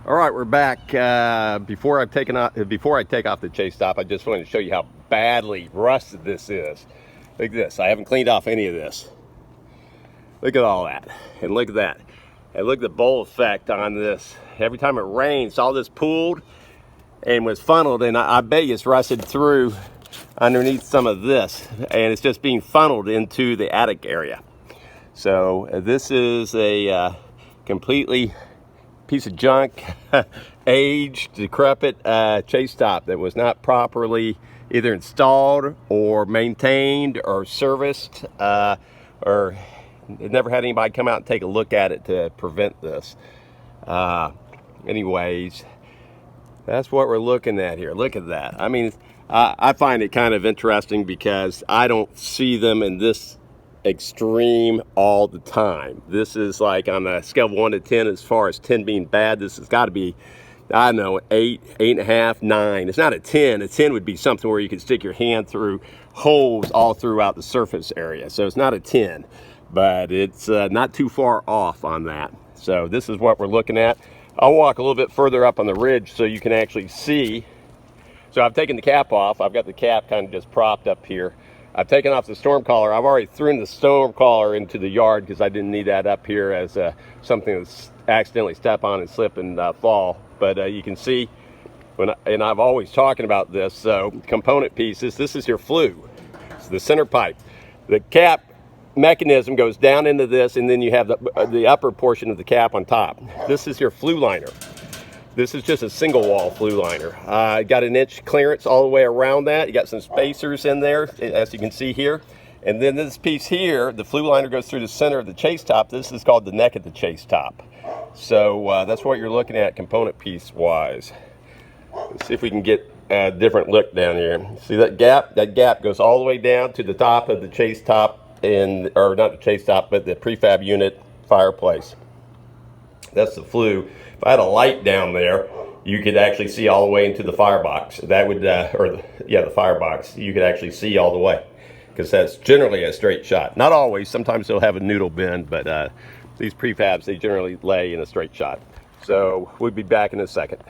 All right, we're back. Before I take off the chase top, I just wanted to show you how badly rusted this is. Look at this. I haven't cleaned off any of this. Look at all that, and look at that, and look at the bowl effect on this. Every time it rains, all this pooled and was funneled, and I bet you it's rusted through underneath some of this, and it's just being funneled into the attic area. So this is a completely piece of junk, aged, decrepit chase top that was not properly either installed or maintained or serviced, or never had anybody come out and take a look at it to prevent this. Anyways, that's what we're looking at here. Look at that. I mean, I find it kind of interesting because I don't see them in this extreme all the time. This is like on a scale of 1 to 10, as far as 10 being bad, this has got to be, I don't know, 8, 8.5, 9. It's not a 10. A 10 would be something where you could stick your hand through holes all throughout the surface area. So it's not a 10, but it's not too far off on that. So this is what we're looking at. I'll walk a little bit further up on the ridge so you can actually see. So I've taken the cap off. I've got the cap kind of just propped up here. I've taken off the storm collar. I've already thrown the storm collar into the yard because I didn't need that up here as something to accidentally step on and slip and fall. But you can see, and I've always talking about this, so component pieces, this is your flue. It's the center pipe. The cap mechanism goes down into this, and then you have the upper portion of the cap on top. This is your flue liner. This is just a single wall flue liner. Got an inch clearance all the way around that. You got some spacers in there, as you can see here. And then this piece here, the flue liner goes through the center of the chase top. This is called the neck of the chase top. So that's what you're looking at component piece wise. Let's see if we can get a different look down here. See that gap? That gap goes all the way down to the top of the chase top, or not the chase top, but the prefab unit fireplace. That's the flue. If I had a light down there, you could actually see all the way into the firebox. That would, the firebox. You could actually see all the way, because that's generally a straight shot. Not always. Sometimes they'll have a noodle bend, but these prefabs, they generally lay in a straight shot. So we'll be back in a second.